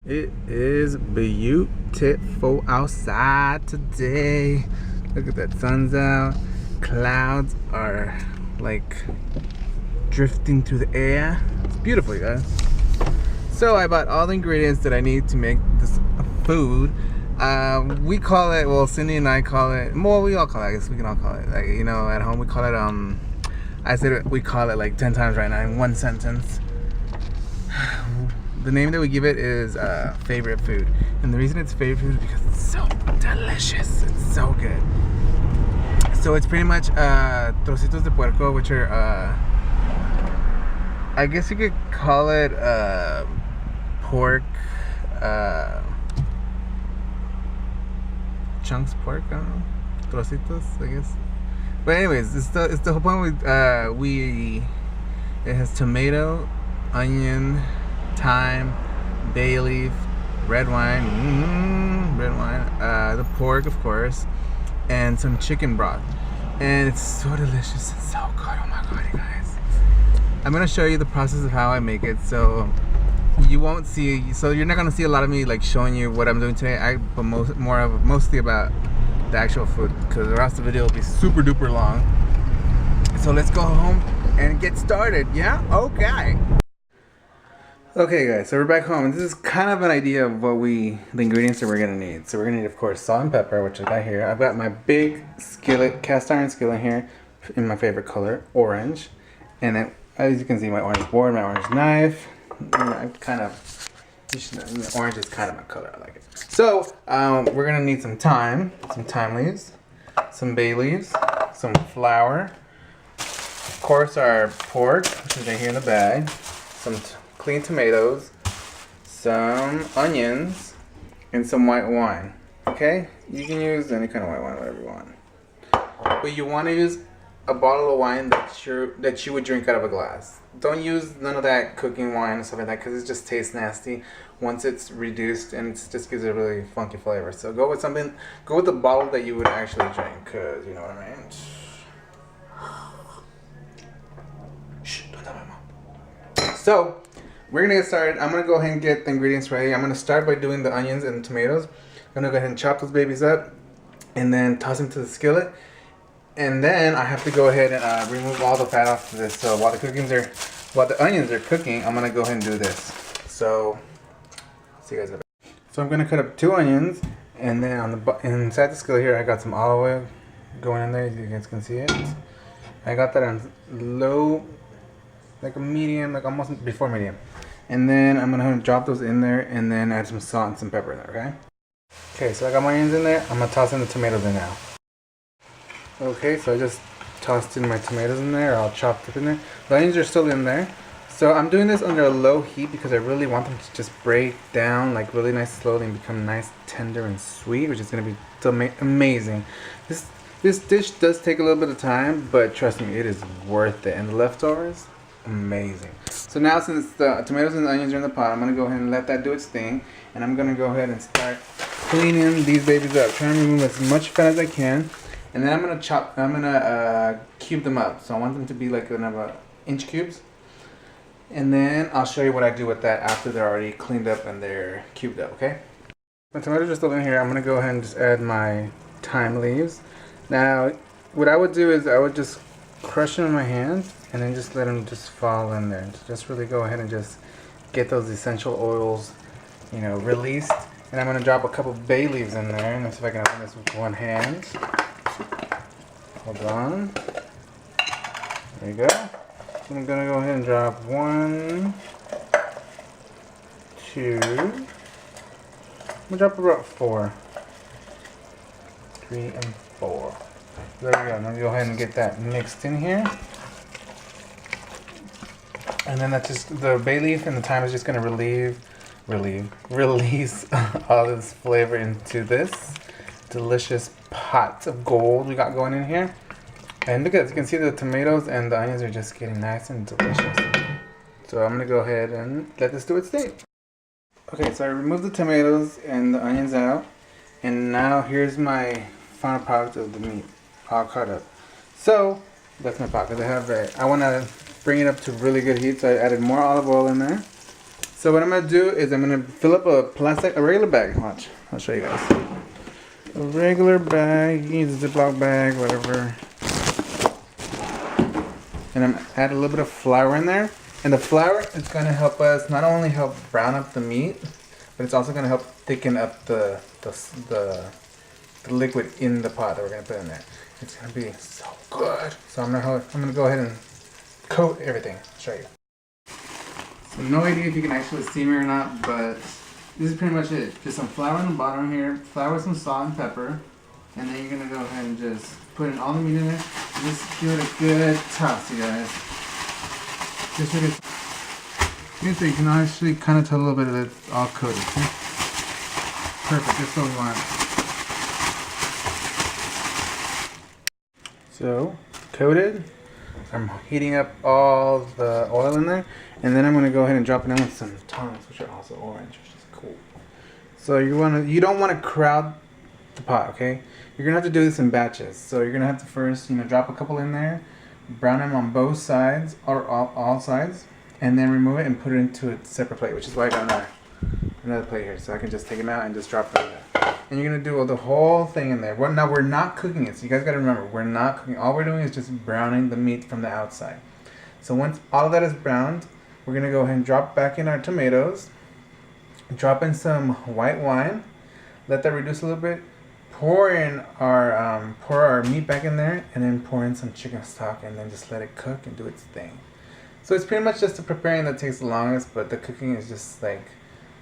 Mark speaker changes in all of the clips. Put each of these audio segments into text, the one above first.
Speaker 1: It is beautiful outside today. Look at that, sun's out. Clouds are like drifting through the air. It's beautiful, you guys. So I bought all the ingredients that I need to make this food. We call it, well, Cindy and I call it, well, we all call it, I guess we can all call it, like, you know, at home we call it, I said we call it like 10 times right now in one sentence. The name that we give it is favorite food, and the reason it's favorite food is because it's so delicious. It's so good. So it's pretty much trocitos de puerco, which are I guess you could call it pork, chunks pork. I don't know, trocitos, I guess. But anyways, it's the whole point. It has tomato, onion, thyme, bay leaf, red wine, the pork, of course, and some chicken broth. And it's so delicious. It's so good. Oh my god, you guys. I'm gonna show you the process of how I make it, so you won't see. So you're not gonna see a lot of me like showing you what I'm doing today. But mostly about the actual food, because the rest of the video will be super duper long. So let's go home and get started. Yeah. Okay. Okay guys, so we're back home, and this is kind of an idea of the ingredients that we're going to need. So we're going to need, of course, salt and pepper, which I got here. I've got my big skillet, cast iron skillet here, in my favorite color, orange. And then, as you can see, my orange board, my orange knife. I kind of, orange is kind of my color, I like it. So, we're going to need some thyme leaves, some bay leaves, some flour, of course our pork, which is right here in the bag, some clean tomatoes, some onions, and some white wine. Okay? You can use any kind of white wine, whatever you want. But you want to use a bottle of wine that you would drink out of a glass. Don't use none of that cooking wine and stuff like that, because it just tastes nasty once it's reduced, and it just gives it a really funky flavor. So go with the bottle that you would actually drink, because you know what I mean. Shh, don't tell my mom. So we're gonna get started. I'm gonna go ahead and get the ingredients ready. I'm gonna start by doing the onions and the tomatoes. I'm gonna go ahead and chop those babies up and then toss them to the skillet. And then I have to go ahead and remove all the fat off of this. So while the onions are cooking, I'm gonna go ahead and do this. So see you guys later. So I'm gonna cut up 2 onions, and then inside the skillet here I got some olive oil going in there. You guys can see it. I got that on low, like a medium, like almost before medium. And then I'm gonna drop those in there, and then add some salt and some pepper in there, okay? Okay, so I got my onions in there. I'm gonna toss in the tomatoes in now. Okay, so I just tossed in my tomatoes in there, all chopped up in there. The onions are still in there. So I'm doing this under a low heat because I really want them to just break down like really nice slowly and become nice, tender, and sweet, which is gonna be amazing. This dish does take a little bit of time, but trust me, it is worth it. And the leftovers, amazing. So now, since the tomatoes and the onions are in the pot, I'm gonna go ahead and let that do its thing, and I'm gonna go ahead and start cleaning these babies up, trying to remove as much fat as I can. And then I'm gonna cube them up. So I want them to be like kind of inch cubes. And then I'll show you what I do with that after they're already cleaned up and they're cubed up, okay? My tomatoes are still in here. I'm gonna go ahead and just add my thyme leaves. Now, what I would do is I would just crush them in my hands and then just let them just fall in there. Just really go ahead and just get those essential oils, you know, released. And I'm gonna drop a couple bay leaves in there. And let's see if I can open this with one hand. Hold on. There you go. So I'm gonna go ahead and drop 1, 2. I'm gonna drop about 4. 3 and 4. There we go. I'm gonna go ahead and get that mixed in here. And then that's just the bay leaf and the thyme is just gonna release all this flavor into this delicious pot of gold we got going in here. And look at this, you can see the tomatoes and the onions are just getting nice and delicious. So I'm gonna go ahead and let this do its thing. Okay, so I removed the tomatoes and the onions out, and now here's my final product of the meat, all cut up. So that's my pot, because I want to bring it up to really good heat, so I added more olive oil in there. So what I'm gonna do is I'm gonna fill up a regular bag. Watch, I'll show you guys. A regular bag, you can use a Ziploc bag, whatever. And I'm add a little bit of flour in there. And the flour is gonna help us not only help brown up the meat, but it's also gonna help thicken up the liquid in the pot that we're gonna put in there. It's gonna be so good. So I'm gonna go ahead and coat everything. Show you. So no idea if you can actually see me or not, but this is pretty much it. Just some flour on the bottom here, flour, some salt and pepper, and then you're gonna go ahead and just put in all the meat in there. Just give it a good toss, you guys. Just make it. You can actually kind of tell a little bit that it's all coated. See? Perfect. That's what we want. So coated. I'm heating up all the oil in there, and then I'm gonna go ahead and drop it in with some tongs, which are also orange, which is cool. So you don't want to crowd the pot, okay? You're gonna have to do this in batches. So you're gonna have to first, drop a couple in there, brown them on both sides or all sides, and then remove it and put it into a separate plate, which is why I got another plate here, so I can just take them out and just drop them in there. And you're gonna do the whole thing in there. Now we're not cooking it, so you guys gotta remember, we're not cooking. All we're doing is just browning the meat from the outside. So once all of that is browned, we're gonna go ahead and drop back in our tomatoes, drop in some white wine, let that reduce a little bit, pour our meat back in there, and then pour in some chicken stock, and then just let it cook and do its thing. So it's pretty much just the preparing that takes the longest, but the cooking is just like,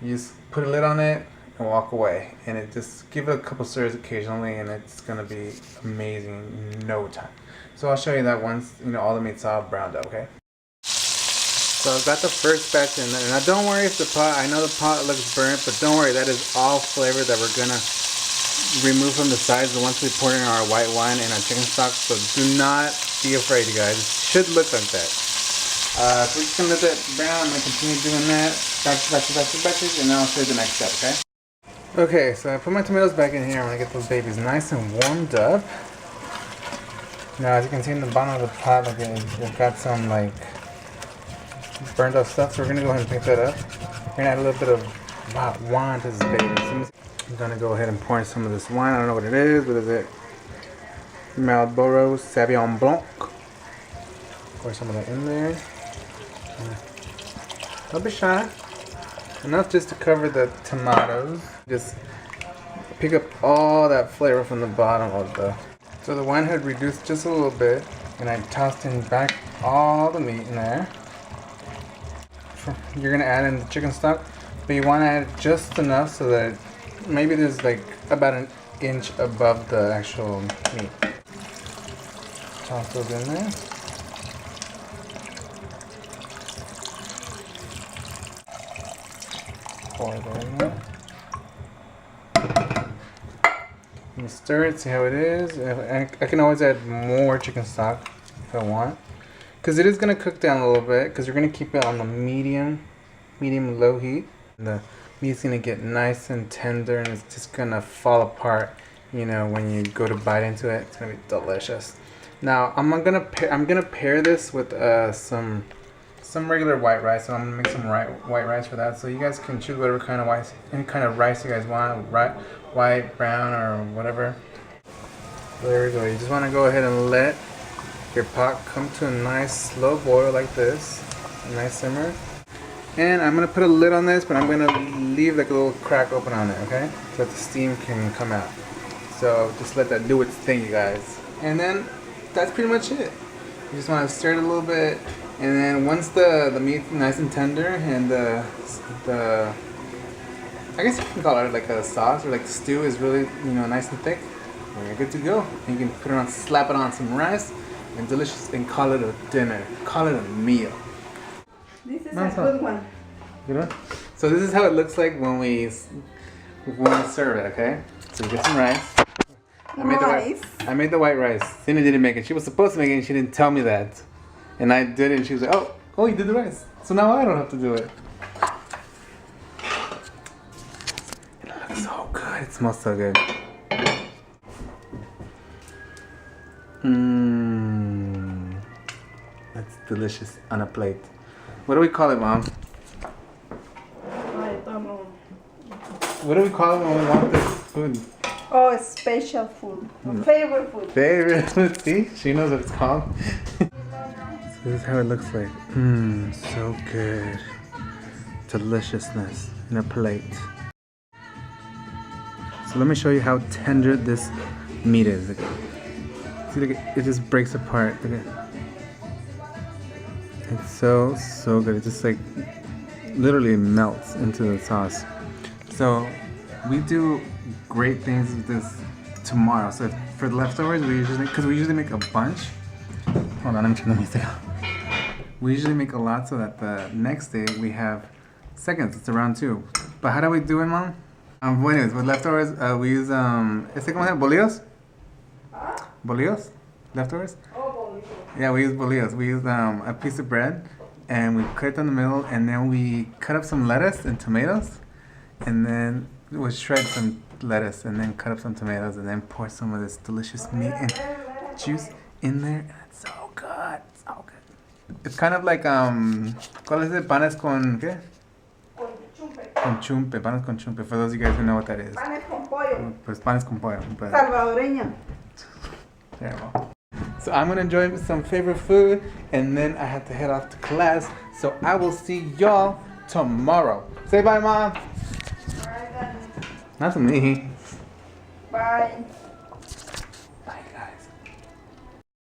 Speaker 1: you just put a lid on it and walk away, and it just give it a couple stirs occasionally, and it's gonna be amazing in no time. So I'll show you that once all the meat's all browned up, okay? So I've got the first batch in there. Now don't worry if I know the pot looks burnt, but don't worry, that is all flavor that we're gonna remove from the sides once we pour in our white wine and our chicken stock. So do not be afraid, you guys. It should look like that. So we're just gonna let that brown. I'm gonna continue doing that. Batches, and then I'll show you the next step, okay? Okay, so I put my tomatoes back in here. I'm gonna get those babies nice and warmed up. Now, as you can see in the bottom of the pot, like it's got some like burned up stuff. So we're gonna go ahead and pick that up. We're gonna add a little bit of wine to this baby. So I'm gonna go ahead and pour in some of this wine. I don't know what it is, but is it Marlborough Sauvignon Blanc? Pour some of that in there. Don't be shy. Enough just to cover the tomatoes. Just pick up all that flavor from the bottom of the. So the wine had reduced just a little bit, and I tossed in back all the meat in there. You're gonna add in the chicken stock, but you want to add just enough so that maybe there's like about an inch above the actual meat. Toss those in there. Pour that in there. You stir it, see how it is. I can always add more chicken stock if I want, because it is going to cook down a little bit, because you're going to keep it on the medium low heat. The meat's going to get nice and tender, and it's just going to fall apart when you go to bite into it. It's going to be delicious. Now I'm gonna pair this with some regular white rice. So I'm gonna make some white rice for that. So you guys can choose whatever kind of any kind of rice you guys want, white, brown, or whatever. So there we go. You just want to go ahead and let your pot come to a nice slow boil like this, a nice simmer. And I'm gonna put a lid on this, but I'm gonna leave like a little crack open on it, okay? So that the steam can come out. So just let that do its thing, you guys. And then that's pretty much it. You just want to stir it a little bit, and then once the meat's nice and tender, and the I guess you can call it like a sauce or like the stew is really nice and thick, you're good to go. And you can put it on, slap it on some rice, and delicious, and call it a dinner, call it a meal.
Speaker 2: This is a good one.
Speaker 1: Good one. So this is how it looks like when we serve it. Okay. So you get some rice. I made the white rice. Cindy didn't make it. She was supposed to make it, and she didn't tell me that. And I did it, and she was like, oh, you did the rice. So now I don't have to do it. It looks so good. It smells so good. That's delicious on a plate. What do we call it, Mom? What do we call it when we want this food?
Speaker 2: Oh, special food. Favorite food.
Speaker 1: Favorite food. See? She knows what it's called. So this is how it looks like. Mmm, so good. Deliciousness in a plate. So let me show you how tender this meat is. See, look, it just breaks apart. Look at, it's so good. It just like literally melts into the sauce. So we do great things with this tomorrow. So for the leftovers, we usually make a bunch. Hold on, let me turn the music off. We usually make a lot so that the next day we have seconds. It's around 2. But how do we do it, Mom? Well, anyways, with leftovers, we use ¿cómo se llama? Bolillos? Bolillos? Leftovers?
Speaker 2: Oh,
Speaker 1: Yeah, we use bolillos. We use a piece of bread and we cut it in the middle, and then we cut up some lettuce and tomatoes, and then we shred some lettuce and then cut up some tomatoes and then pour some of this delicious meat and juice in there, and it's so good. So good. It's kind of like ¿cuál es el panes con qué? Con chumpe, panes con chumpe. For those of you guys who know what that is.
Speaker 2: Panes con pollo.
Speaker 1: Pues panes con pollo. But
Speaker 2: Salvadoreña.
Speaker 1: terrible. So I'm gonna enjoy some favorite food, and then I have to head off to class. So I will see y'all tomorrow. Say bye, Mom.
Speaker 2: Bye, Daddy.
Speaker 1: Not to me.
Speaker 2: Bye.